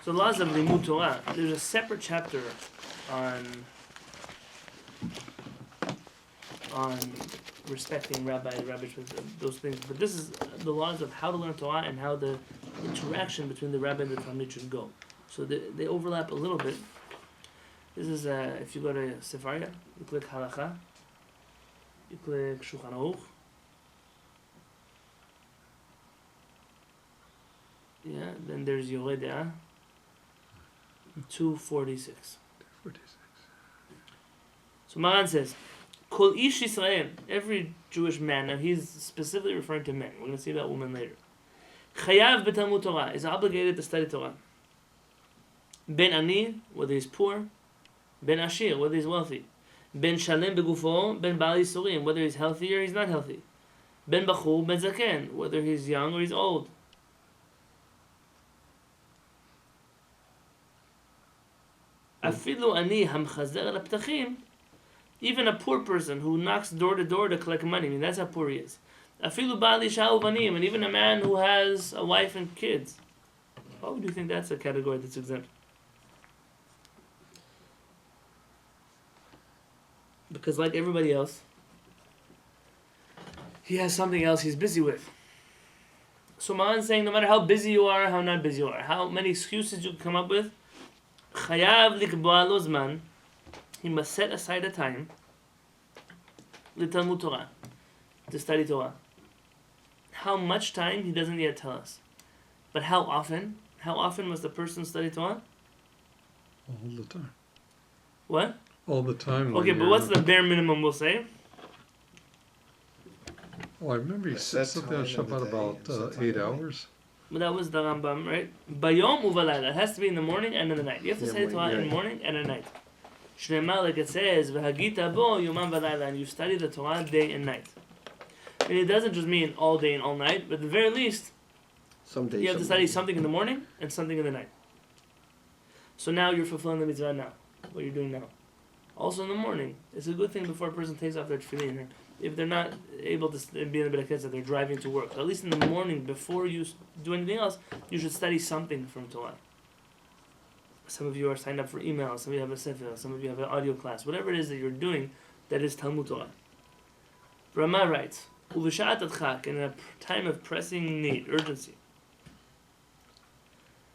So laws of Limud Torah. There's a separate chapter on respecting rabbis, those things. But this is the laws of how to learn Torah and how the interaction between the rabbi and the talmid should go. So they overlap a little bit. This is if you go to Sefaria, you click Halacha, you click Shulchan Aruch. Yeah, then there's Yoreh De'ah, 246. 246. So Maran says, Kol ish Yisrael, every Jewish man, now he's specifically referring to men. We're going to see about women later. Chayav b'Talmud Torah, is obligated to study Torah. Ben ani, whether he's poor. Ben ashir, whether he's wealthy. Ben shalem begufo, ben ba'al yisurim, whether he's healthy or he's not healthy. Ben bachur, ben zaken, whether he's young or he's old. Afilu ani hamchazer al ptachim, even a poor person who knocks door to door to collect money, I mean that's how poor he is. Afilu ba'al isha uvanim, and even a man who has a wife and kids. Why would you think that's a category that's exempt? Because like everybody else, he has something else he's busy with. So Mahan's saying no matter how busy you are, how not busy you are, how many excuses you come up with, Chayav likboa lo zman, he must set aside a time l'Talmud Torah, to study Torah. How much time, he doesn't yet tell us. But how often? How often must the person study Torah? All the time. What? All the time. Okay, but what's the bare minimum we'll say? Oh, I remember you said something on Shabbat about 8 hours. But that was the Rambam, right? Bayom uvalayla. It has to be in the morning and in the night. You have to study Torah in the morning and at night. Shneimar, like it says, v'hagita bo yomam v'layla, and you study the Torah day and night. And it doesn't just mean all day and all night, but at the very least, some days you have to study something in the morning and something in the night. So now you're fulfilling the mitzvah now, what you're doing now. Also in the morning, it's a good thing before a person takes off their tefillin. If they're not able to be in the Beit HaKnesset, they're driving to work. So at least in the morning, before you do anything else, you should study something from Torah. Some of you are signed up for email, some of you have a sefer, some of you have an audio class. Whatever it is that you're doing, that is Talmud Torah. Rama writes, Uv'sha'at adchak, in a time of pressing need, urgency.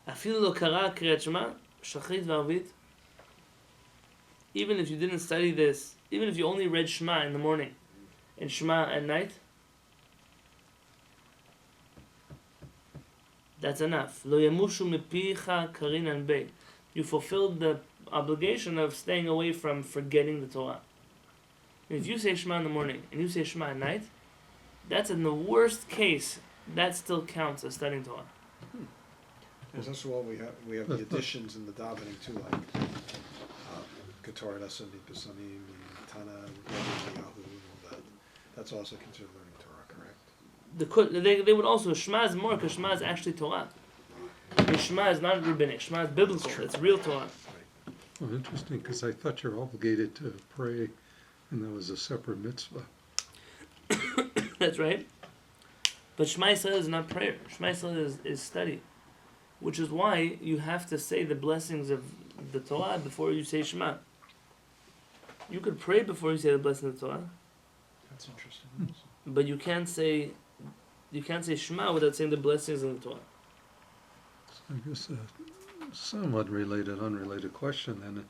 Afilu lo kara kriyat shema, shachrit v'arvit. Even if you didn't study this, even if you only read Shema in the morning and Shema at night, that's enough. Lo yamushu mipicha karinan bei. You fulfilled the obligation of staying away from forgetting the Torah. And if you say Shema in the morning and you say Shema at night, that's in the worst case, that still counts as studying Torah. There's also what we have the additions in the davening too, like Ketor Lesson, Pisanim, Tana, Yahu, and all that. That's also considered learning Torah, correct? They would also, Shema is more because Shema is actually Torah. And Shema is not rabbinic, Shema is biblical, it's real Torah. Well, interesting, because I thought you're obligated to pray, and that was a separate mitzvah. That's right. But Shema Yisrael is not prayer. Shema Yisrael is study. Which is why you have to say the blessings of the Torah before you say Shema. You could pray before you say the blessing of the Torah. That's interesting. But you can't say Shema without saying the blessings of the Torah. So I guess a somewhat unrelated question then.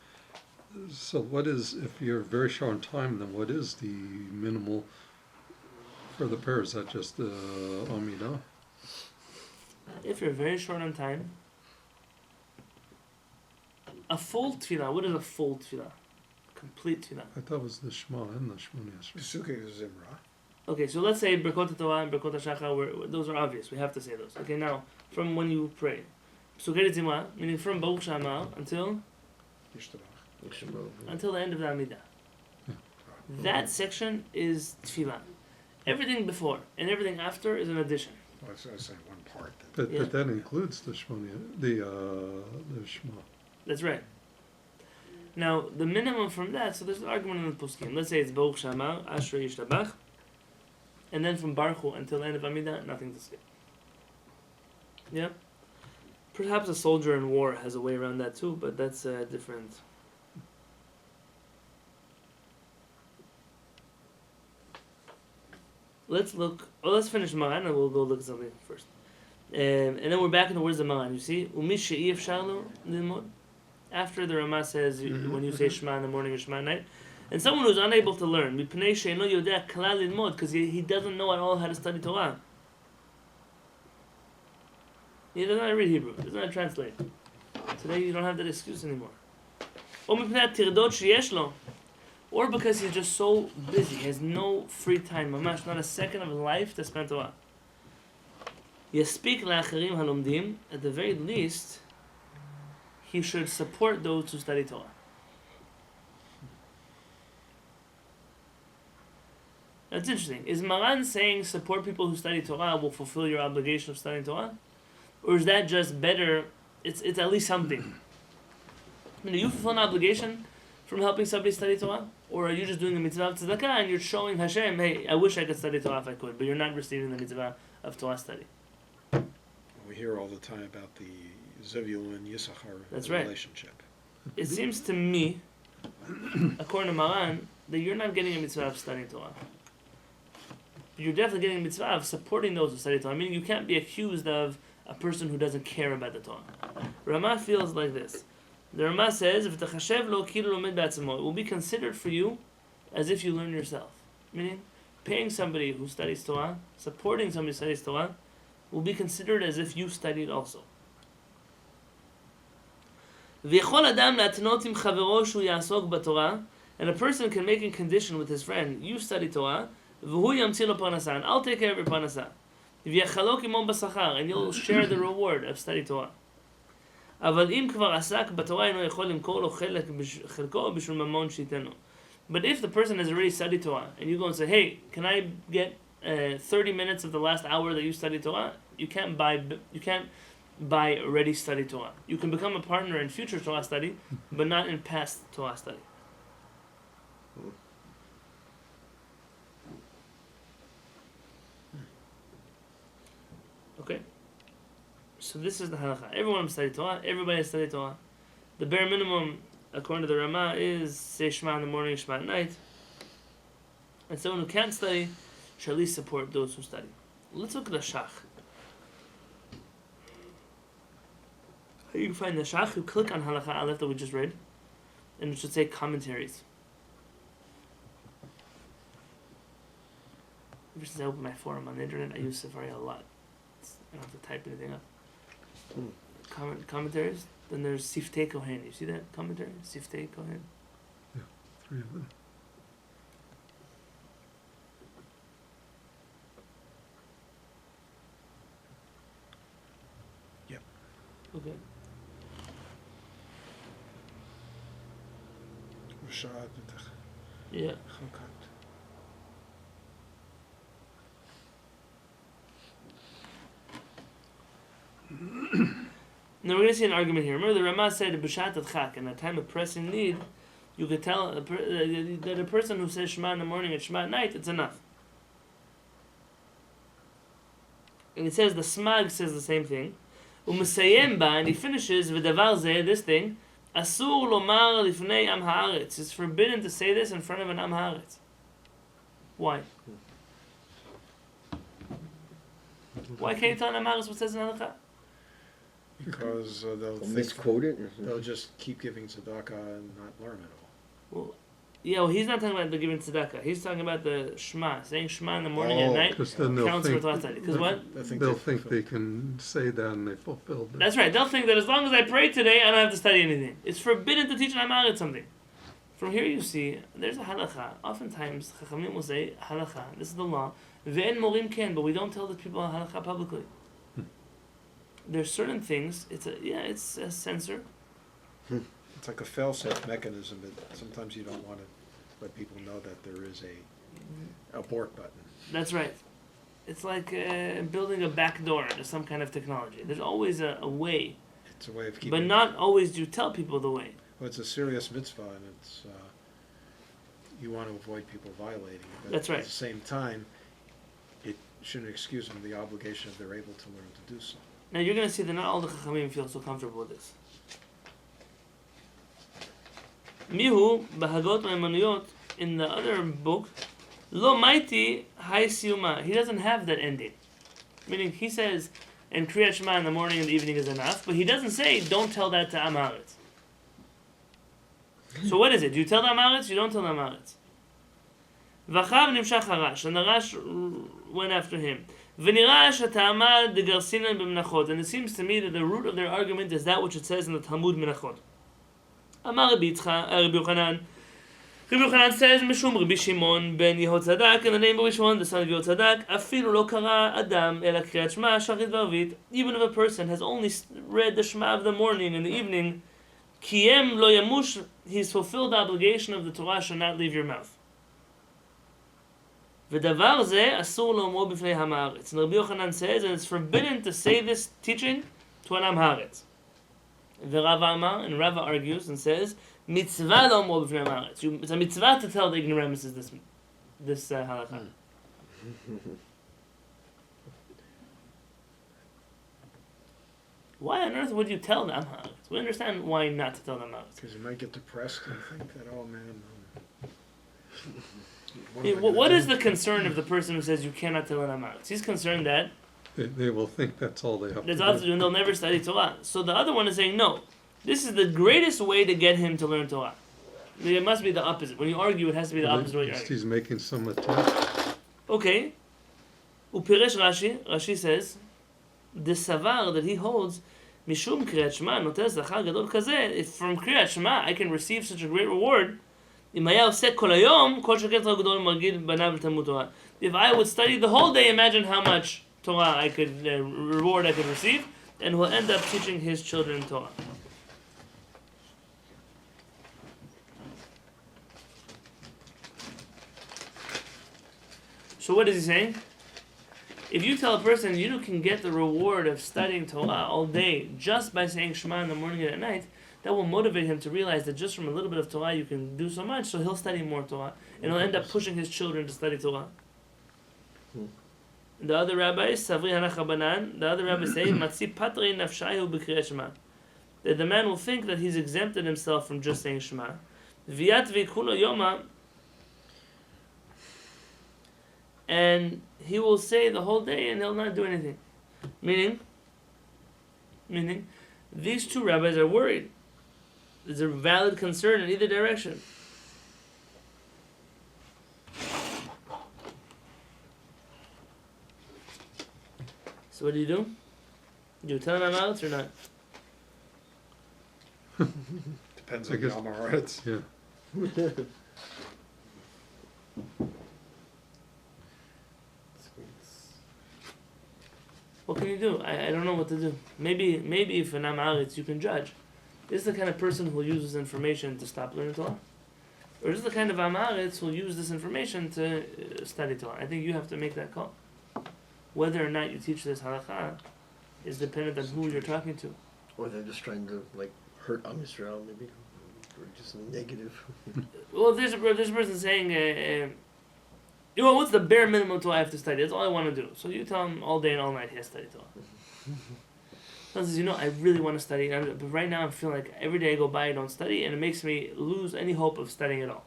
So what is, if you're very short on time, then what is the minimal for the prayer? Is that just the Amidah? If you're very short on time, a full tefillah, what is a full tefillah? Complete tefillah. I thought it was the Shema and the Shemoni Esrei. Pesukei is Zimra. Okay, so let's say Berkot Torah and Berkot HaShachar, those are obvious. We have to say those. Okay, now, from when you pray. Pesukei Zimra, meaning from Baruch She'amar until the end of the Amidah. Yeah. That section is tefillah. Everything before and everything after is an addition. Well, I was going to say one part. But that includes the Shemoni, the Shema. That's right. Now, the minimum from that, so there's an argument in the Poskim. Let's say it's Baruch She'amar, Ashrei Yishtabach, and then from Baruch Hu until the end of Amidah, nothing to skip. Yeah? Perhaps a soldier in war has a way around that too, but that's different. Let's finish Maran and we'll go look at something first. And then we're back in the words of Maran. You see, after the Ramah says, when you say Shema in the morning or Shema at night, and someone who's unable to learn, because he doesn't know at all how to study Torah. He doesn't know how to read Hebrew. He doesn't know how to translate. Today you don't have that excuse anymore. Or because he's just so busy, he has no free time, mamash, not a second of his life to spend Torah. Yaspeak la'acharim halomdim, at the very least, he should support those who study Torah. That's interesting. Is Maran saying support people who study Torah will fulfill your obligation of studying Torah? Or is that just better? It's at least something. I mean, do you fulfill an obligation from helping somebody study Torah? Or are you just doing a mitzvah of tzedakah and you're showing Hashem, hey, I wish I could study Torah if I could, but you're not receiving the mitzvah of Torah study? We hear all the time about the Zevulun Yisachar relationship. Right. It seems to me, according to Maran, that you're not getting a mitzvah of studying Torah. You're definitely getting a mitzvah of supporting those who study Torah. Meaning you can't be accused of a person who doesn't care about the Torah. Ramah feels like this. The Ramah says, "If it will be considered for you as if you learn yourself." Meaning, paying somebody who studies Torah, supporting somebody who studies Torah, will be considered as if you studied also. And a person can make a condition with his friend, you study Torah, and I'll take care of your parnasah. And you'll share the reward of study Torah. But if the person has already studied Torah, and you go and say, hey, can I get 30 minutes of the last hour that you study Torah? You can't buy already studied Torah. You can become a partner in future Torah study, but not in past Torah study. Okay? So this is the halakha. Everyone has studied Torah. Everybody has studied Torah. The bare minimum, according to the Ramah, is say Shema in the morning, Shema at night. And someone who can't study should at least support those who study. Let's look at the Shach. You can find the Shach. You click on halakha aleph that we just read, and it should say commentaries. Ever since I opened my forum on the internet, I use Safari a lot. I don't have to type anything up. Commentaries. Then there's Siftei Kohen. You see that commentary? Siftei Kohen. Yeah, 3 of them. Yep. Okay. Yeah. Now we're going to see an argument here. Remember, the Ramah said, "B'shat adchak," in a time of pressing need, you could tell that a person who says Shema in the morning and Shema at night, it's enough. And it says the Smag says the same thing. U'mesayem ba, and he finishes v'davar zeh, this thing. Asur lomar lifnei am haaretz. It's forbidden to say this in front of an am haaretz. Why? Why can't you tell an am haaretz what says in halakha? Because they'll misquote it. They'll just keep giving tzedakah and not learn at all. Well, he's not talking about the giving tzedakah. He's talking about the Shema, saying Shema in the morning and at night. Because then they'll counts think, for Torah study. Because what? they'll think they can say that and they fulfilled it. That's right. They'll think that as long as I pray today, I don't have to study anything. It's forbidden to teach an amaret something. From here you see, there's a halakha. Oftentimes, Chachamim will say, halakha, this is the law. Ve'en morim ken, but we don't tell the people halakha publicly. There's certain things, it's a censor. It's like a fail-safe mechanism, but sometimes you don't want to let people know that there is a abort button. That's right. It's like building a back door to some kind of technology. There's always a way. It's a way of keeping. But not always do you tell people the way. Well, it's a serious mitzvah, and it's you want to avoid people violating it. But That's right. At the same time, it shouldn't excuse them the obligation if they're able to learn to do so. Now you're going to see that not all the Chachamim feel so comfortable with this. Mihu, Bahagot Maimoniyot, in the other book, Lo Maiti Hai Siyuma. He doesn't have that ending. Meaning, he says, and Kriyat Shema in the morning and the evening is enough, but he doesn't say, don't tell that to Am Haaretz. So what is it? Do you tell the Am Haaretz? You don't tell the Am Haaretz. Vachav Nimshach HaRash, and the Rash went after him. V'nira sheta'ama degarsinan b'menachot, and it seems to me that the root of their argument is that which it says in the Talmud Menachot. Amar Rabbi Yochanan. Rabbi Yochanan says, Mishum Rabbi Shimon ben Yehotzadak, in the name of Shimon, the son of Yehotzadak, afilu lo kara adam ela kriyat shema shachrit v'arvit. Even if a person has only read the Shema of the morning and the evening, kiyem lo yamush, he's fulfilled the obligation of the Torah shall not leave your mouth. V'davar zeh asur lo'omro b'fnei Am Haaretz. And Rabbi Yochanan says, and it's forbidden to say this teaching to an Am Haaretz. V'Rava Amar, and Rava argues and says, mitzvah lo'omro b'fnei Am Haaretz. It's a mitzvah to tell the ignoramuses this halakha. Why on earth would you tell the Am Haaretz? We understand why not to tell the Am Haaretz. Because you might get depressed and think that, oh man. What is the concern of the person who says you cannot tell an Am Haaretz? He's concerned that They will think that's all they have that's to all to do. do and they'll never study Torah. So the other one is saying, no, this is the greatest way to get him to learn Torah. It must be the opposite. When you argue, it has to be the opposite of what you're arguing. He's making some attempt. Okay. Upiresh Rashi. Rashi says, the savar that he holds, Mishum Kriyat Shema, noter zachar gadol kazeh, if from Kriyat Shema I can receive such a great reward, if I would study the whole day, imagine how much Torah I could, reward I could receive, and will end up teaching his children Torah. So what is he saying? If you tell a person you can get the reward of studying Torah all day just by saying Shema in the morning and at night, that will motivate him to realize that just from a little bit of Torah you can do so much, so he'll study more Torah, and he'll end up pushing his children to study Torah. The other rabbis, Savri Hanachabanan, the other rabbis say, Matzi Patri Nafshayu B'Kriyat Shema, that the man will think that he's exempted himself from just saying Shema. V'yat v'ikulo yoma, and he will say the whole day and he'll not do anything. Meaning, these two rabbis are worried. There's a valid concern in either direction. So what do? Do you tell them out or not? Depends I on the guess- Am Haaretz. Yeah. What can you do? I don't know what to do. Maybe if an Am Haaretz you can judge. Is the kind of person who will use this information to stop learning Torah? Or is the kind of Am Haaretz who will use this information to study Torah? I think you have to make that call. Whether or not you teach this halakha is dependent on who you're talking to. Or they're just trying to hurt Am Yisrael, maybe, or just negative. Well, there's a person saying, what's the bare minimum Torah I have to study? That's all I want to do. So you tell him all day and all night he has to study Torah. Someone says, I really want to study, but right now I'm feeling like every day I go by I don't study, and it makes me lose any hope of studying at all.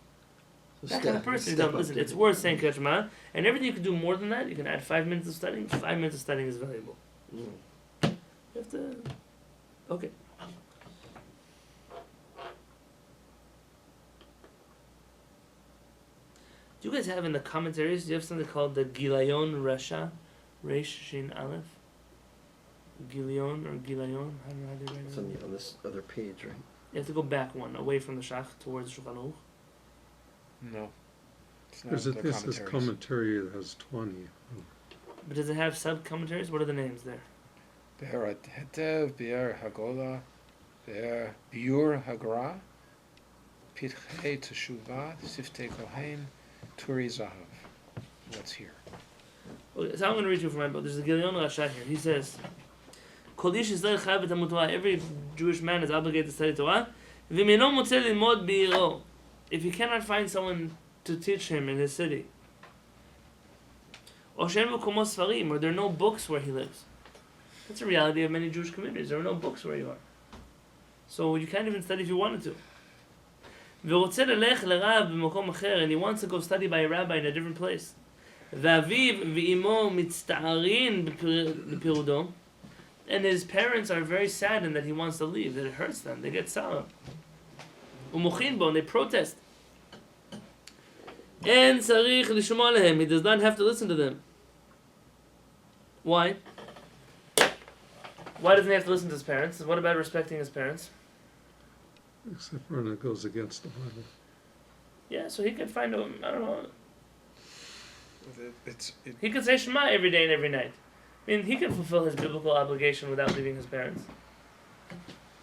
That kind of person, listen, it's worth saying Kriyat Shema, and everything you can do more than that, you can add 5 minutes of studying. 5 minutes of studying is valuable. You have to... Okay. Do you guys have in the commentaries, do you have something called the Gilayon Rasha? Resh Shin Aleph? Gilayon or Gilayon? I don't know how they write it. It's on this other page, right? You have to go back one, away from the Shach, towards Shulchan Aruch. No. It's not There's the this commentary that has 20. But does it have sub-commentaries? What are the names there? Be'er Hetev, Be'er Hagola, Be'er Biur Hagra, Pitchei Teshuvah, Siftei Kohen, Turi Zahav. What's here? Okay, so I'm going to read you from my book. There's a Gilayon Rasha here. He says, Kol ish Yisrael chayav b'Talmud Torah. Every Jewish man is obligated to study Torah. V'meino motzeh lilmod b'iro. If he cannot find someone to teach him in his city, or she'en b'komos sfarim, or there are no books where he lives. That's a reality of many Jewish communities. There are no books where you are. So you can't even study if you wanted to. ורוצה ללך לרב במקום אחר, and he wants to go study by a rabbi in a different place. ואביו ואמו מצטערין בפירודו, and his parents are very saddened that he wants to leave, that it hurts them, they get sour. ומוחין בו, and they protest. אין צריך לשמוע להם, he does not have to listen to them. Why? Why doesn't he have to listen to his parents? What about respecting his parents? Except for when it goes against the Bible. Yeah, so he could find a, I don't know, It, he could say Shema every day and every night. I mean, he can fulfill his biblical obligation without leaving his parents.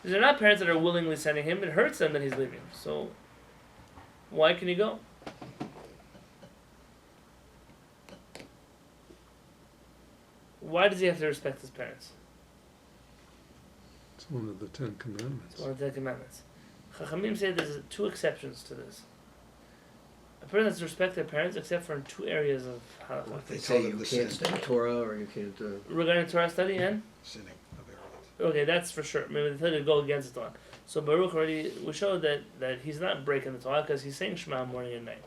They're not parents that are willingly sending him. It hurts them that he's leaving. So, why can he go? Why does he have to respect his parents? It's one of the 10 Commandments. It's one of the 10 Commandments. Chachamim say there's 2 exceptions to this. A person has to respect their parents except for in 2 areas of halakha. What they They say tell you them to can't sin. study Torah or you can't. Regarding Torah study and? Sinning of arrogance. Okay, that's for sure. Maybe they tell you to go against the Torah. So Baruch already, we showed that he's not breaking the Torah because he's saying Shema morning and night.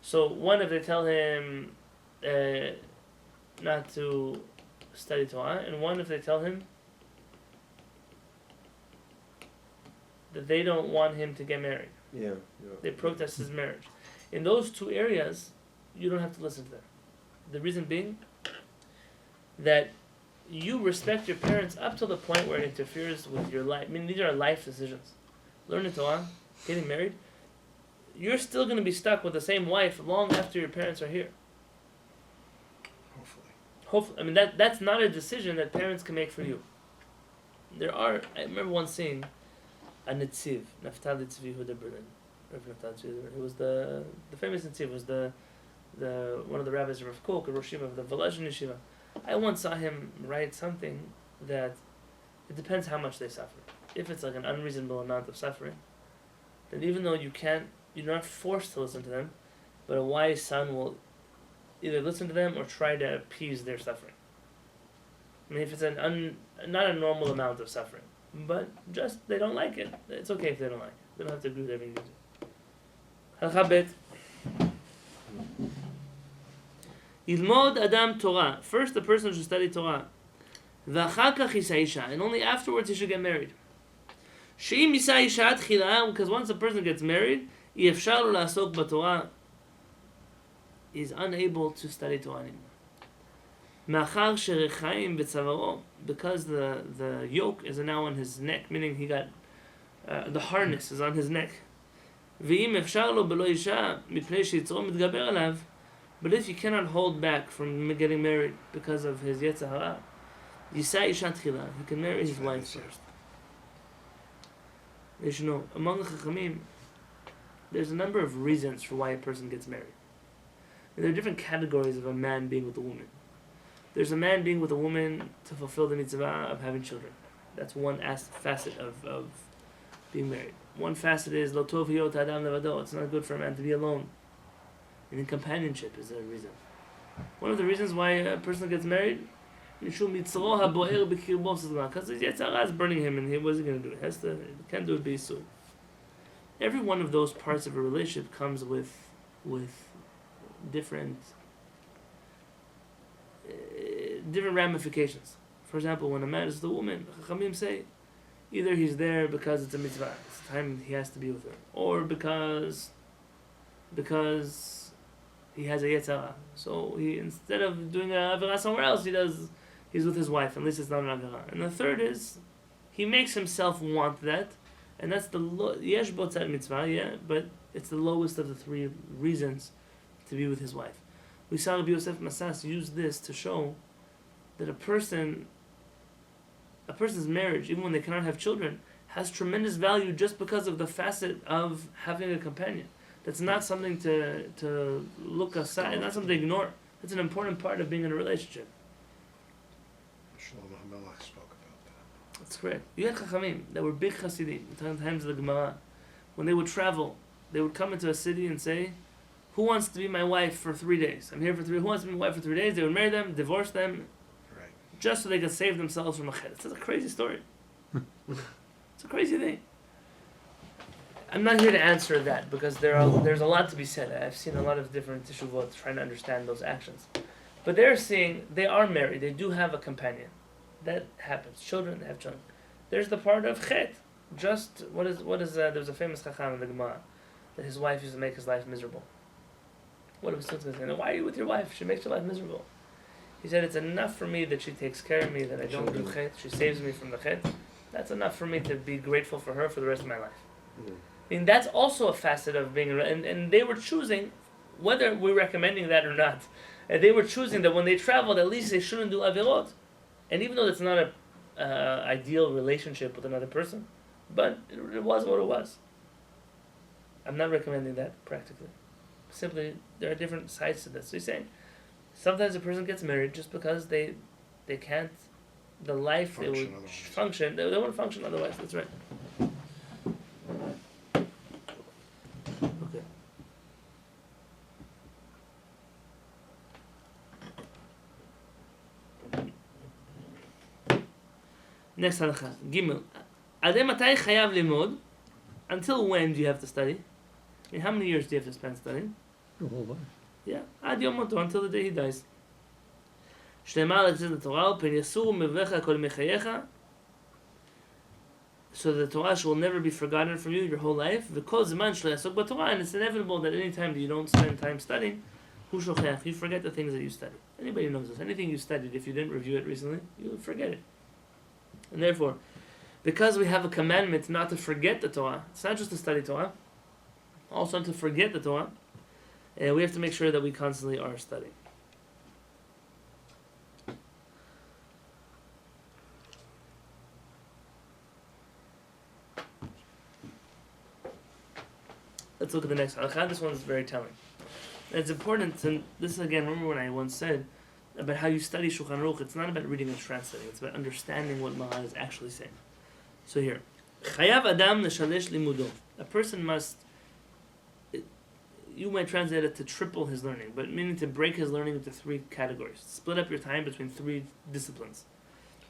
So one, if they tell him not to study Torah, and one, if they tell him that they don't want him to get married. Yeah. They protest his marriage. In those 2 areas, you don't have to listen to them. The reason being that you respect your parents up to the point where it interferes with your life. I mean, these are life decisions. Learning Torah, getting married, you're still going to be stuck with the same wife long after your parents are here. Hopefully. I mean, that's not a decision that parents can make for you. I remember once seeing a Netziv, Naftali Tzvi Huda Berlin. It was the famous Netziv, was the one of the rabbis of Rav Kook, a Rosh Yeshiva of the Volozhin Yeshiva. I once saw him write something that it depends how much they suffer. If it's like an unreasonable amount of suffering, then even though you're not forced to listen to them, but a wise son will either listen to them or try to appease their suffering. I mean, if it's not a normal amount of suffering, but just they don't like it, it's okay if they don't like it. They don't have to agree with everything you do. Halakha bet. Ilmod Adam Torah. First, the person should study Torah. V'achar kach yisa isha, and only afterwards he should get married. She'im yisa isha tchila, because once a person gets married, yefshar lo la'asok b'Torah, he's unable to study Torah anymore. Ma'achar sherechaim v'tzavaro, because the yoke is now on his neck, meaning he got the harness is on his neck. V'im efshar lo b'lo isha mipnei sheyitzro mitgaber alav. But if you cannot hold back from getting married because of his yetzer hara, yisa isha tchila, he can marry his wife first. You should know, among the Chachamim, there's a number of reasons for why a person gets married. And there are different categories of a man being with a woman. There's a man being with a woman to fulfill the mitzvah of having children. That's one facet of being married. One facet is lo tov hiyot adam levado. It's not good for a man to be alone. And then companionship is a reason. One of the reasons why a person gets married, because his yetzer hara is burning him, and what's he going to do? He can't do it b'yisur. Every one of those parts of a relationship comes with different ramifications. For example, when a man is with a woman, Chachamim say, either he's there because it's a mitzvah, it's the time he has to be with her, or because he has a yetzer hara. So he, instead of doing an avera somewhere else, he's with his wife. At least it's not an avera. And the third is, he makes himself want that, and that's the yesh bo tzad mitzvah, yeah, but it's the lowest of the 3 reasons to be with his wife. We saw Rabbi Yosef Masas use this to show that a person's marriage, even when they cannot have children, has tremendous value just because of the facet of having a companion. That's not something to look aside, not something to ignore. It's an important part of being in a relationship. Shlomo HaMelech spoke about that. That's correct. You had Chachamim that were big Hasidim in times of the Gemara. When they would travel, they would come into a city and say, who wants to be my wife for 3 days? I'm here for 3. Who wants to be my wife for 3 days? They would marry them, divorce them, Right. just so they could save themselves from a chet. It's a crazy story. It's a crazy thing. I'm not here to answer that because there's a lot to be said. I've seen a lot of different teshuvot trying to understand those actions. But they're seeing, they are married, they do have a companion. That happens. Children have children. There's the part of chet. Just, there's a famous chacham in the Gemara that his wife used to make his life miserable. What was Tzidkah saying? Why are you with your wife? She makes your life miserable. He said, it's enough for me that she takes care of me, that I don't do chet, she saves me from the chet. That's enough for me to be grateful for her for the rest of my life. I mean, that's also a facet of being, and they were choosing, whether we're recommending that or not, they were choosing that when they traveled, at least they shouldn't do avirot. And even though it's not a ideal relationship with another person, but it was what it was. I'm not recommending that practically. Simply, there are different sides to this. So he's saying, sometimes a person gets married just because they can't, the life Function they would otherwise. function, they won't function otherwise. That's right. Okay. Next halakha, Gimel. Adem matai chayav limod. Until when do you have to study? I mean, how many years do you have to spend studying? Your whole life. Yeah, ad yom moto, until the day he dies. Shleimah l'tzid Torah, pen yasur mevecha kol mechayecha. So the Torah will never be forgotten from you your whole life. V'kol zman shlo yasok b'Torah, and it's inevitable that any time that you don't spend time studying, hu shochech, you forget the things that you studied. Anybody knows this. Anything you studied, if you didn't review it recently, you'll forget it. And therefore, because we have a commandment not to forget the Torah, it's not just to study Torah, also to forget the Torah, and we have to make sure that we constantly are studying. Let's look at the next halakha. This one is very telling. And it's important, and this again, remember when I once said about how you study Shulchan Aruch, it's not about reading and translating, it's about understanding what Maharaj is actually saying. So here, Chayav Adam Neshalesh Limudo. A person must, you might translate it to triple his learning, but meaning to break his learning into three categories. Split up your time between three disciplines.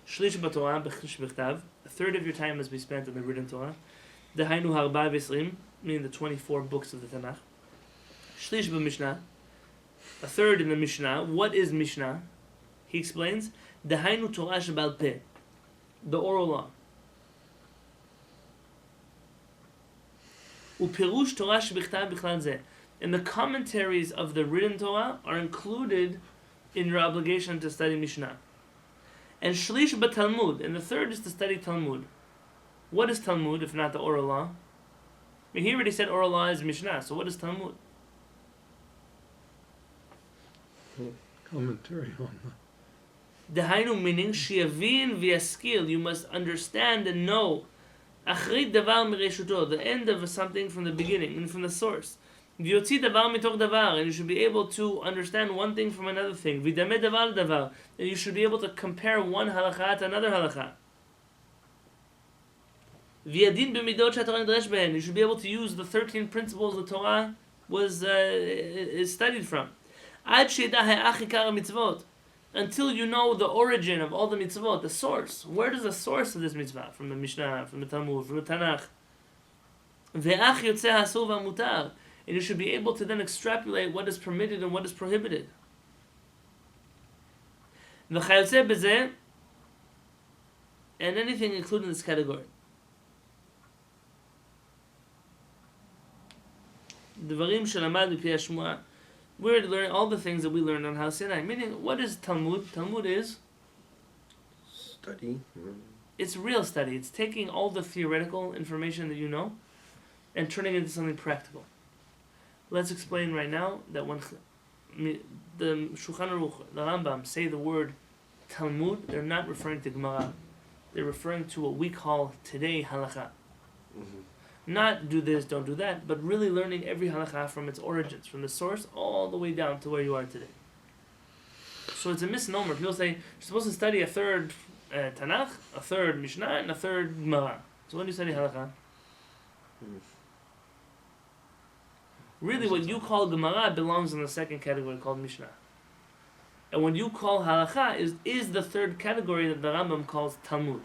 Shlish b'Torah b'chish b'chtav. A third of your time must be spent on the written Torah. Dehainu harba v'esrim, meaning the 24 books of the Tanakh. Shlish b'Mishnah. A third in the Mishnah. What is Mishnah? He explains, Dehainu Torah shebal peh, the oral law. Upirush Torah shebichtav bichlal zeh. And the commentaries of the written Torah are included in your obligation to study Mishnah. And Shlish b'Talmud, and the third is to study Talmud. What is Talmud if not the oral law? I mean, he already said oral law is Mishnah, so what is Talmud? Commentary on Dehainu, meaning shiavin v'yaskil, you must understand and know. Achrit davar mireshuto, the end of something from the beginning and from the source. V'yotzi davar mitoch davar, and you should be able to understand one thing from another thing. V'dameh davar davar, and you should be able to compare one halakha to another halakha. V'yadin b'midot she'atorah nidresh behen, you should be able to use the 13 principles the Torah is studied from. Ad she'yada ha'ach ikar mitzvot, until you know the origin of all the mitzvot, the source. Where does the source of this mitzvah? From the Mishnah, from the Talmud, from the Tanakh. Ve'ach yotzeh ha'asur va'mutar, and you should be able to then extrapolate what is permitted and what is prohibited. V'chayotze b'zeh, and anything included in this category. Dvarim shelamad mipei hashmuah. We're learning all the things that we learned on HaShamayim. Meaning, what is Talmud? Talmud is Study. it's real study. It's taking all the theoretical information that you know and turning it into something practical. Let's explain right now that when the Shulchan Aruch, the Rambam say the word Talmud, they're not referring to Gemara. They're referring to what we call today halakha. Not do this, don't do that, but really learning every halakha from its origins, from the source all the way down to where you are today. So it's a misnomer. People say you're supposed to study a third Tanakh, a third Mishnah, and a third Gemara. So when do you study halakha? Really, what you call Gemara belongs in the second category called Mishnah. And what you call halacha is the third category that the Rambam calls Talmud.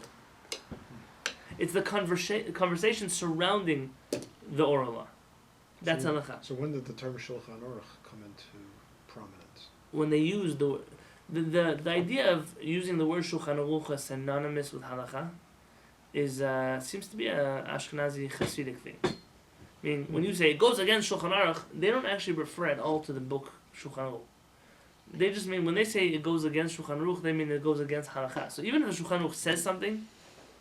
It's the conversation surrounding the oral law. That's halacha. So when did the term Shulchan Aruch come into prominence? When they use the idea of using the word Shulchan Aruch as synonymous with halacha is seems to be a Ashkenazi Hasidic thing. I mean, when you say it goes against Shulchan Aruch, they don't actually refer at all to the book Shulchan Aruch. They just mean, when they say it goes against Shulchan Aruch, they mean it goes against halakha. So even if the Shulchan Aruch says something,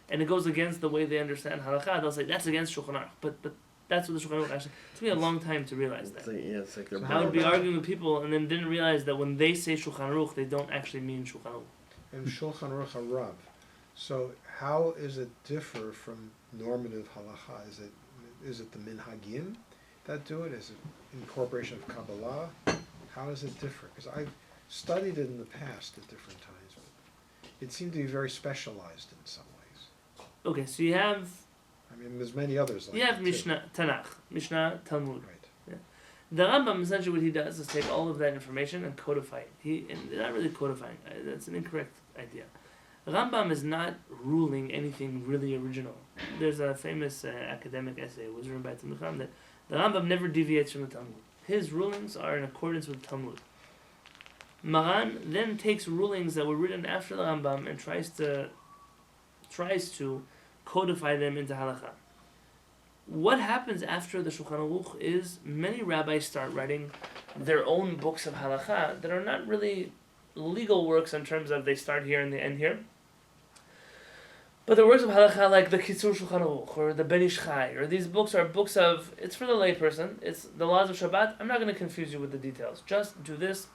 and it goes against the way they understand halakha, they'll say that's against Shulchan Aruch. But that's what the Shulchan Aruch actually. It took me a long time to realize that. It's like they're I would be arguing with people and then didn't realize that when they say Shulchan Aruch, they don't actually mean Shulchan Aruch. And Shulchan Aruch Harav. So how is it differ from normative halacha? Is it the minhagim that do it? Is it incorporation of Kabbalah? How does it differ? Because I've studied it in the past at different times, but it seemed to be very specialized in some ways. Okay, so you have There's many others like you have that, too. Mishnah, Tanakh, Mishnah, Talmud. Right. The Rambam, essentially what he does is take all of that information and codify it. And not really codifying, that's an incorrect idea. Rambam is not ruling anything really original. There's a famous academic essay, it was written by Talmud that the Rambam never deviates from the Talmud. His rulings are in accordance with the Talmud. Maran then takes rulings that were written after the Rambam and tries to codify them into halakha. What happens after the Shulchan Aruch is many rabbis start writing their own books of halakha that are not really legal works in terms of they start here and they end here. But the works of halakha like the Kitzur Shulchan Aruch or the Ben Ish Chai, or these books are books of, it's for the layperson, it's the laws of Shabbat. I'm not going to confuse you with the details. Just do this,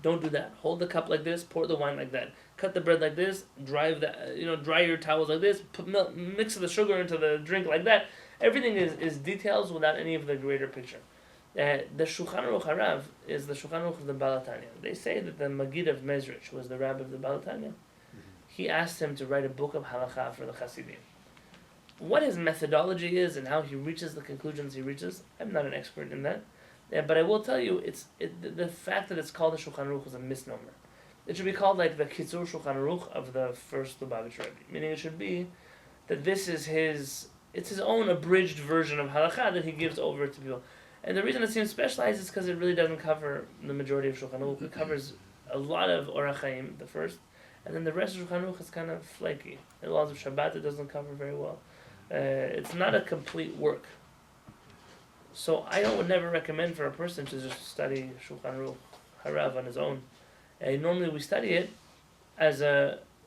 don't do that. Hold the cup like this, pour the wine like that. Cut the bread like this, dry your towels like this, put milk, mix the sugar into the drink like that. Everything is details without any of the greater picture. The Shulchan Aruch Harav is the Shulchan Aruch of the Baal HaTanya. They say that the Magid of Mezrich was the rabbi of the Baal HaTanya. He asked him to write a book of halakha for the Hasidim. What his methodology is and how he reaches the conclusions he reaches, I'm not an expert in that. But I will tell you, the fact that it's called the Shulchan Aruch is a misnomer. It should be called like the Kitzur Shulchan Aruch of the first Lubavitch Rebbe. Meaning it should be that this is his own abridged version of halakha that he gives over to people. And the reason it seems specialized is because it really doesn't cover the majority of Shulchan Aruch. It covers a lot of Orach Chaim, the first, and then the rest of Shulchan Aruch is kind of flaky. The laws of Shabbat it doesn't cover very well. It's not a complete work. So I would never recommend for a person to just study Shulchan Aruch Harav on his own. Normally we study it as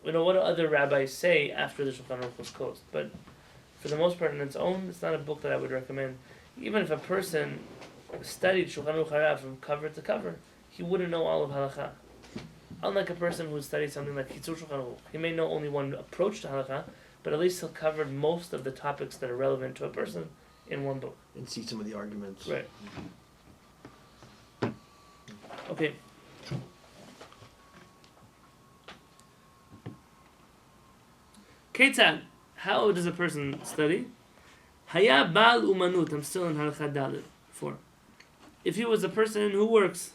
what do other rabbis say after the Shulchan Aruch was closed. But for the most part on its own, it's not a book that I would recommend. Even if a person studied Shulchan Aruch Harav from cover to cover, he wouldn't know all of halakha. Unlike a person who studied something like Kitzur Shulchan Aruch, he may know only one approach to halakha, but at least he'll cover most of the topics that are relevant to a person in one book. And see some of the arguments. Right. Okay. Ketzad, how does a person study? Haya Baal Umanut. I'm still in Halakha Dalet 4. If he was a person who works,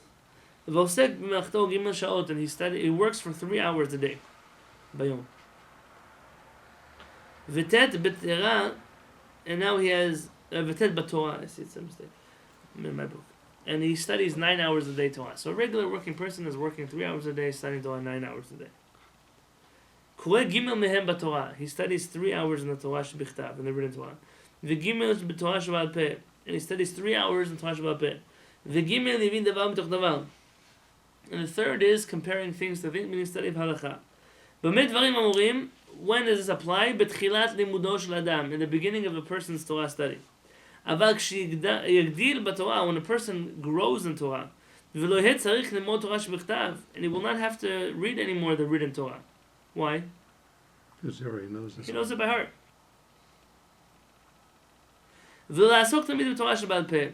Vosek b'melachto gimel shaot, and he works for 3 hours a day, bayom. V'tet b'tera, and now he has v'tet b'torah. I see it's a mistake. I'm in my book. And he studies 9 hours a day Torah. So a regular working person is working 3 hours a day, studying Torah 9 hours a day. Kure gimel mehem b'torah. He studies 3 hours in the Torah shebichtav, in the written Torah. V'gimel b'torah sheba'al peh, and he studies 3 hours in Torah sheba'al peh. V'gimel yivin davar mitoch davar. And the third is comparing things to things, meaning study of halakha. B'mei dvarim amurim, when does this apply? B'tchilat limudo shel adam, in the beginning of a person's Torah study. Aval k'shiyagdil b'Torah, when a person grows in Torah, v'lo yeh tzarich limod Torah shebichtav, and he will not have to read anymore the written Torah. Why? Because he already knows this. He knows it by heart. V'la'asok tamid b'Torah sheba'al peh.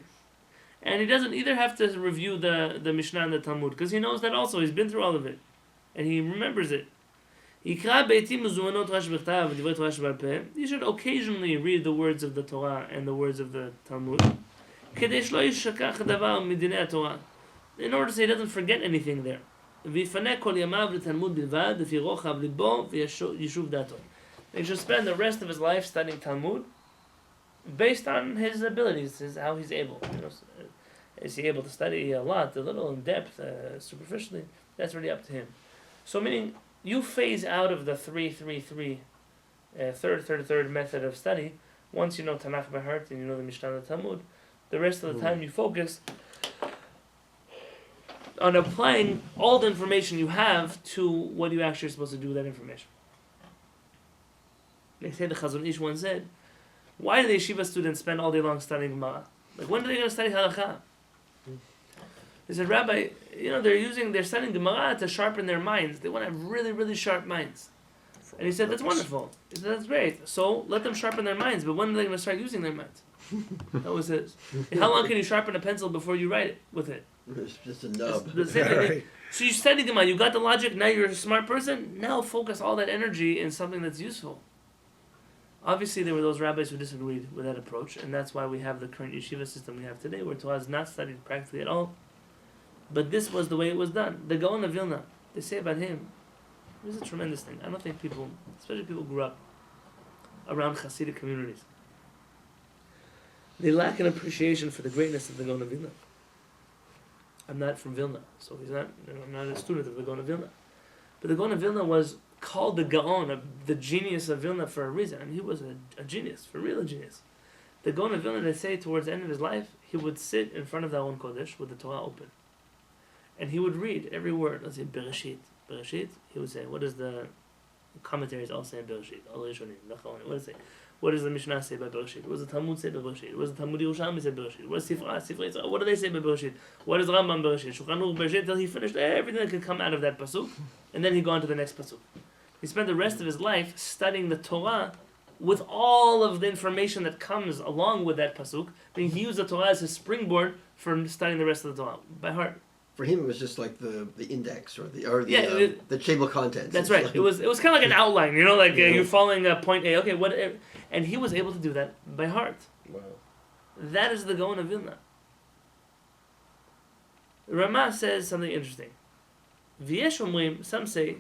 And he doesn't either have to review the Mishnah and the Talmud, because he knows that also. He's been through all of it. And he remembers it. You should occasionally read the words of the Torah and the words of the Talmud, in order so he doesn't forget anything there. ויפנה כל ימיו לתלמוד בלבד, לפי רוחב ליבו ויישוב דעתו. He should spend the rest of his life studying Talmud based on his abilities, how he's able. Is he able to study a lot, a little, in depth, superficially? That's really up to him. So meaning, you phase out of the 3-3-3, third method of study. Once you know Tanakh by heart and you know the Mishnah and the Talmud, the rest of the time you focus on applying all the information you have to what you actually are supposed to do with that information. They say the Chazon Ish once said, why do the yeshiva students spend all day long studying Gemara? Like, when are they going to study Halakha? He said, Rabbi, they're studying Gemara to sharpen their minds. They want to have really, really sharp minds. And he said, that's wonderful. He said, that's great. So let them sharpen their minds, but when are they going to start using their minds? That was his. How long can you sharpen a pencil before you write it with it? It's just a nub. Right. So you studied Gemara, you got the logic, now you're a smart person, now focus all that energy in something that's useful. Obviously, there were those rabbis who disagreed with that approach, and that's why we have the current yeshiva system we have today, where Torah is not studied practically at all. But this was the way it was done. The Gaon of Vilna, they say about him, it was a tremendous thing. I don't think people, especially people who grew up around Hasidic communities, they lack an appreciation for the greatness of the Gaon of Vilna. I'm not from Vilna, so I'm not a student of the Gaon of Vilna. But the Gaon of Vilna was called the Gaon, the genius of Vilna, for a reason, and he was a genius, for real a genius. The Gaon of Vilna, they say, towards the end of his life, he would sit in front of the Aron Kodesh with the Torah open, and he would read every word. Let's say Bereshit, he would say, what does the commentaries all say in Bereshit? All Rishonim, what does it say? What does the Mishnah say by Bereshit? What does the Talmud say by Bereshit? What does the Talmud Yerushalmi say by Bereshit? What does Sifra Yisrael? What do they say by Bereshit? What does Rambam Bereshit? Shulchan Aruch Bereshit, till he finished everything that could come out of that pasuk, and then he go on to the next pasuk. He spent the rest of his life studying the Torah with all of the information that comes along with that pasuk. Meaning he used the Torah as his springboard for studying the rest of the Torah by heart. For him, it was just like the index or the table of contents. That's right. It was kind of like an outline, you're following point A. Okay, what? And he was able to do that by heart. Wow. That is the Gaon of Vilna. Ramah says something interesting. V'yesh omrim, some say,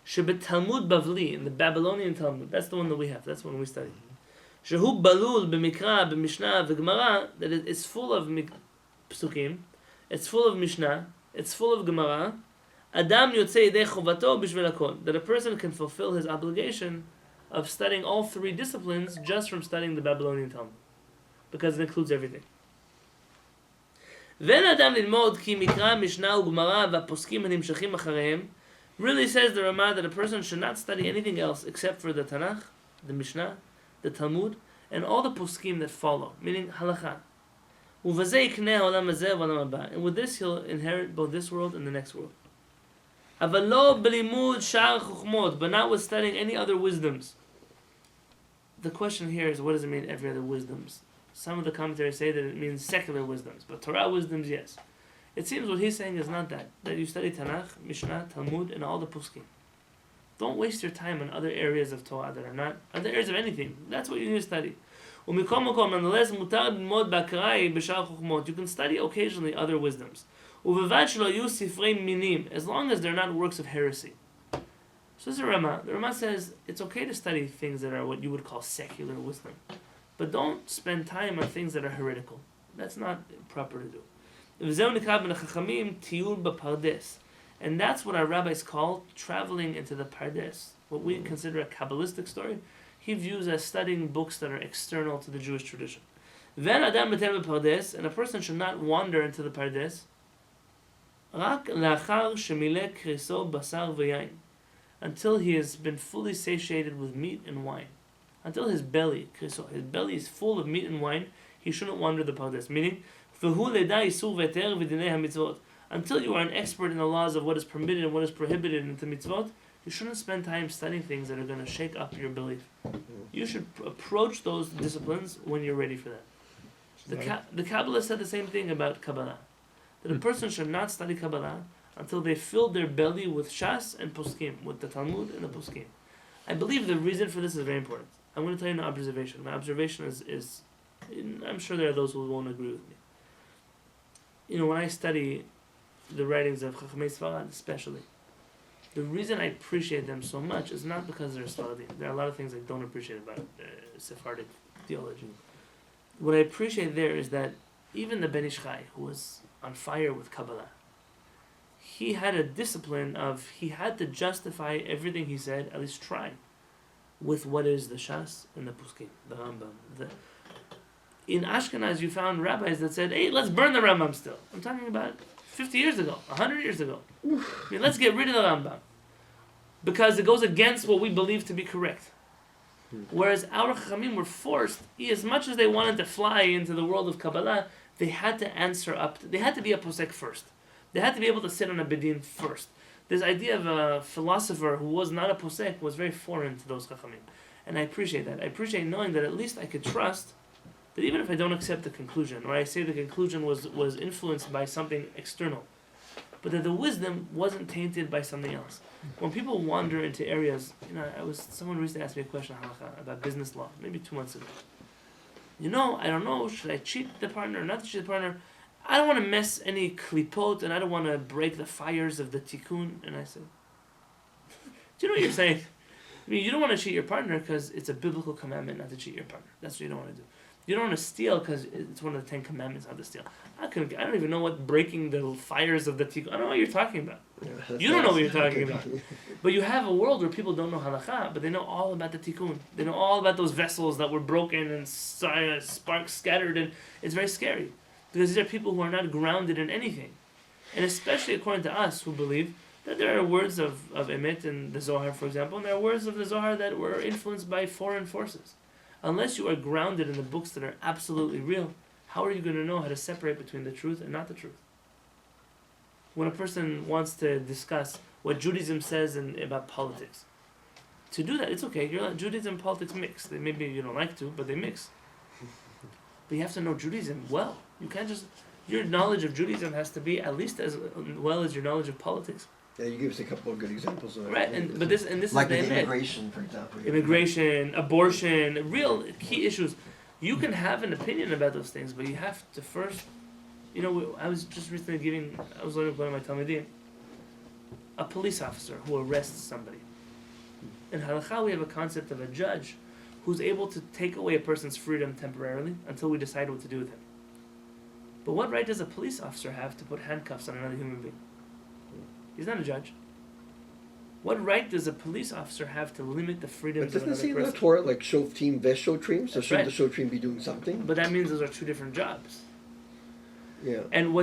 shebetalmud Bavli, in the Babylonian Talmud, that's the one that we have, that's the one we study. Shehu balul b'mikra, b'mishnah, v'gemara, that it's full of psukim, it's full of Mishnah, it's full of Gemara. Adam yotzei yedei chovato b'shvil hakol, that a person can fulfill his obligation of studying all three disciplines just from studying the Babylonian Talmud, because it includes everything. Ven adam lilmod ki mikra, Mishnah, u'Gemara v'poskim hanimshachim achareim. Really says the Ramah that a person should not study anything else except for the Tanakh, the Mishnah, the Talmud, and all the poskim that follow, meaning halakha. And with this he'll inherit both this world and the next world. But not with studying any other wisdoms. The question here is, what does it mean, every other wisdoms? Some of the commentaries say that it means secular wisdoms, but Torah wisdoms, yes. It seems what he's saying is not that you study Tanakh, Mishnah, Talmud, and all the poskim. Don't waste your time on other areas of Torah that are not other areas of anything. That's what you need to study. Nonetheless, you can study occasionally other wisdoms, as long as they're not works of heresy. So this is Ramah. The Ramah says it's okay to study things that are what you would call secular wisdom, but don't spend time on things that are heretical. That's not proper to do. And that's what our rabbis call traveling into the Pardes, what we consider a Kabbalistic story. He views as studying books that are external to the Jewish tradition. And a person should not wander into the Pardes until he has been fully satiated with meat and wine. Until his belly is full of meat and wine, he shouldn't wander the Pardes. Meaning, until you are an expert in the laws of what is permitted and what is prohibited in the mitzvot, you shouldn't spend time studying things that are going to shake up your belief. You should approach those disciplines when you're ready for that. The Kabbalah said the same thing about Kabbalah. That a person should not study Kabbalah until they fill their belly with Shas and Poskim, with the Talmud and the Poskim. I believe the reason for this is very important. I'm going to tell you an observation. My observation is I'm sure there are those who won't agree with me. When I study the writings of Chachamei Sfarad especially. The reason I appreciate them so much is not because they're Sfaradim. There are a lot of things I don't appreciate about Sephardic theology. What I appreciate there is that even the Ben Ish Chai, who was on fire with Kabbalah, he had a discipline of, he had to justify everything he said, at least try, with what is the Shas and the Puskim, the Rambam. In Ashkenaz, you found rabbis that said, hey, let's burn the Rambam still. I'm talking about 50 years ago, 100 years ago. I mean, let's get rid of the Rambam. Because it goes against what we believe to be correct. Whereas our Chachamim were forced, as much as they wanted to fly into the world of Kabbalah, they had to answer up, they had to be a posek first. They had to be able to sit on a bedin first. This idea of a philosopher who was not a posek was very foreign to those Chachamim. And I appreciate that. I appreciate knowing that at least I could trust that even if I don't accept the conclusion, or I say the conclusion was influenced by something external, but that the wisdom wasn't tainted by something else. When people wander into areas, someone recently asked me a question about business law, maybe 2 months ago. I don't know, should I cheat the partner or not cheat the partner? I don't want to mess any klipot, and I don't want to break the fires of the tikkun. And I said, do you know what you're saying? I mean, you don't want to cheat your partner because it's a biblical commandment not to cheat your partner. That's what you don't want to do. You don't want to steal because it's one of the 10 commandments not to steal. I don't even know what breaking the fires of the tikkun. I don't know what you're talking about. You don't know what you're talking about. But you have a world where people don't know halakha, but they know all about the tikkun. They know all about those vessels that were broken and sparks scattered, and it's very scary. Because these are people who are not grounded in anything. And especially according to us who believe that there are words of Emet in the Zohar, for example, and there are words of the Zohar that were influenced by foreign forces. Unless you are grounded in the books that are absolutely real, how are you going to know how to separate between the truth and not the truth? When a person wants to discuss what Judaism says about politics, to do that, it's okay. Judaism and politics mix. Maybe you don't like to, but they mix. But you have to know Judaism well. You can't just... Your knowledge of Judaism has to be at least as well as your knowledge of politics. Yeah, you give us a couple of good examples of that. Right, but this like is with immigration, for example. Immigration, abortion, real key issues. You can have an opinion about those things, but you have to first... I was just recently I was learning one of my Talmudim, a police officer who arrests somebody. In Halakha, we have a concept of a judge who's able to take away a person's freedom temporarily until we decide what to do with him. But what right does a police officer have to put handcuffs on another human being? He's not a judge. What right does a police officer have to limit the freedom of another person? But doesn't it say in the Torah, like, shoftim veshotrim? So shouldn't the right. shoftim be doing something? But that means those are two different jobs. Yeah. And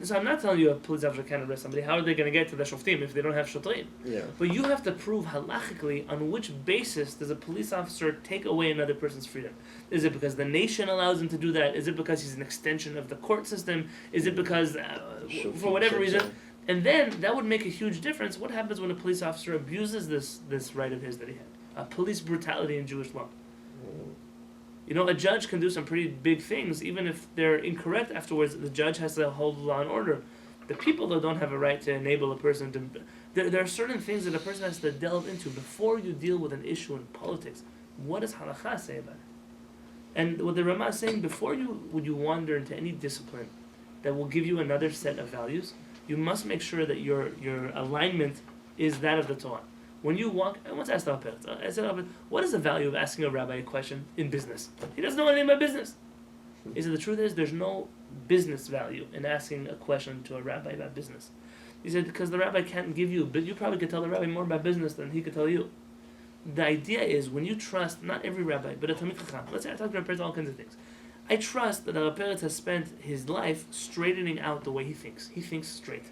so I'm not telling you a police officer can't arrest somebody. How are they going to get to the shoftim if they don't have shotrim? Yeah. But you have to prove halachically on which basis does a police officer take away another person's freedom. Is it because the nation allows him to do that? Is it because he's an extension of the court system? Is it because, for whatever reason? And then that would make a huge difference. What happens when a police officer abuses this right of his that he had? Police brutality in Jewish law. A judge can do some pretty big things, even if they're incorrect afterwards. The judge has to hold law and order. The people, though, don't have a right to enable a person to... There are certain things that a person has to delve into before you deal with an issue in politics. What does halakha say about it? And what the Ramah is saying, before you wander into any discipline that will give you another set of values, you must make sure that your alignment is that of the Torah. When you walk, I once asked I said, what is the value of asking a rabbi a question in business? He doesn't know anything about business. He said, the truth is, there's no business value in asking a question to a rabbi about business. He said, because the rabbi can't give you, but you probably could tell the rabbi more about business than he could tell you. The idea is, when you trust, not every rabbi, but a Talmid Chacham, let's say I talk to Rabbi Peretz all kinds of things. I trust that Rabbi Peretz has spent his life straightening out the way he thinks. He thinks straight.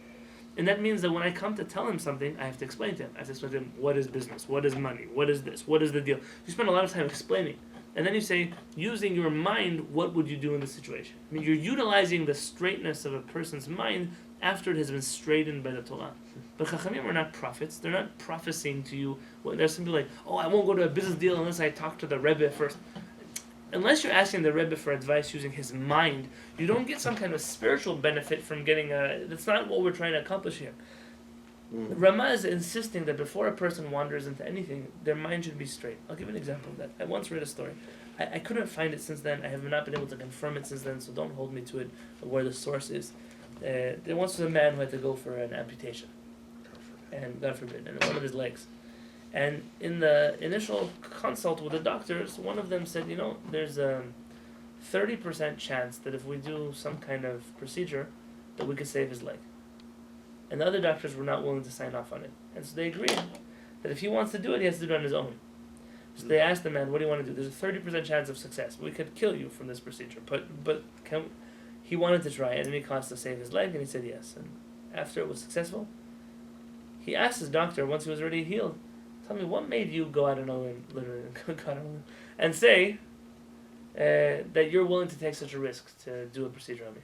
And that means that when I come to tell him something, I have to explain to him. I have to explain to him, what is business? What is money? What is this? What is the deal? You spend a lot of time explaining. And then you say, using your mind, what would you do in this situation? I mean, you're utilizing the straightness of a person's mind after it has been straightened by the Torah. But Chachamim are not prophets. They're not prophesying to you. There's some people like, I won't go to a business deal unless I talk to the Rebbe first. Unless you're asking the Rebbe for advice using his mind, you don't get some kind of spiritual benefit from getting that's not what we're trying to accomplish here. Ramah is insisting that before a person wanders into anything, their mind should be straight. I'll give an example of that. I once read a story. I couldn't find it since then. I have not been able to confirm it since then, so don't hold me to it where the source is. There once was a man who had to go for an amputation, and God forbid, and one of his legs. And in the initial consult with the doctors, one of them said, there's a 30% chance that if we do some kind of procedure, that we could save his leg. And the other doctors were not willing to sign off on it. And so they agreed that if he wants to do it, he has to do it on his own. So they asked the man, what do you want to do? There's a 30% chance of success. We could kill you from this procedure. But he wanted to try at any cost to save his leg, and he said yes. And after it was successful, he asked his doctor, once he was already healed, tell me, what made you go out on a limb, literally, and say that you're willing to take such a risk to do a procedure on me?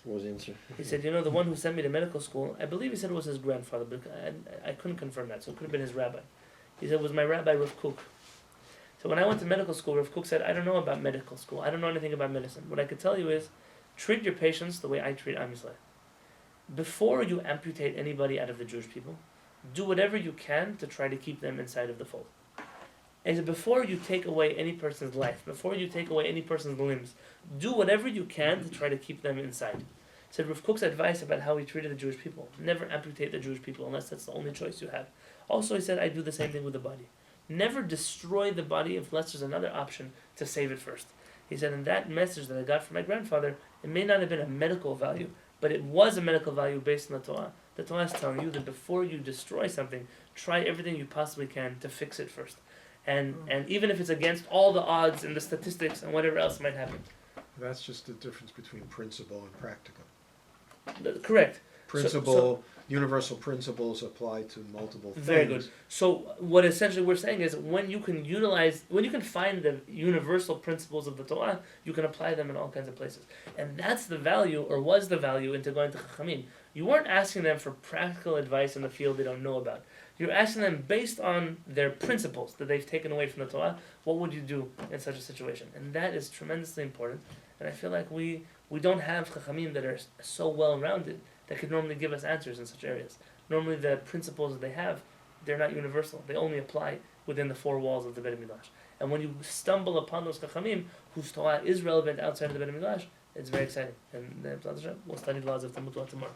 What was the answer? He said, the one who sent me to medical school, I believe he said it was his grandfather, but I couldn't confirm that, so it could have been his rabbi. He said it was my rabbi, Rav Kook. So when I went to medical school, Rav Kook said, I don't know about medical school. I don't know anything about medicine. What I could tell you is, treat your patients the way I treat Am Yisrael. Before you amputate anybody out of the Jewish people, do whatever you can to try to keep them inside of the fold. And before you take away any person's life, before you take away any person's limbs, do whatever you can to try to keep them inside. Said Rav Kook's advice about how he treated the Jewish people. Never amputate the Jewish people unless that's the only choice you have. Also, he said, I do the same thing with the body. Never destroy the body unless there's another option to save it first. He said, in that message that I got from my grandfather, it may not have been a medical value, but it was a medical value based on the Torah. The Torah is telling you that before you destroy something, try everything you possibly can to fix it first. And even if it's against all the odds and the statistics and whatever else might happen. That's just the difference between principle and practical. Correct. Principle, universal principles apply to multiple things. Very good. So what essentially we're saying is when you can find the universal principles of the Torah, you can apply them in all kinds of places. And that's the value, or was the value, into going to Chachamim. You weren't asking them for practical advice in the field they don't know about. You're asking them based on their principles that they've taken away from the Torah, what would you do in such a situation? And that is tremendously important. And I feel like we don't have Chachamim that are so well-rounded that could normally give us answers in such areas. Normally the principles that they have, they're not universal. They only apply within the four walls of the Beit HaMikdash. And when you stumble upon those Chachamim, whose Torah is relevant outside of the Beit HaMikdash, it's very exciting. And we'll study the laws of Talmud Torah tomorrow.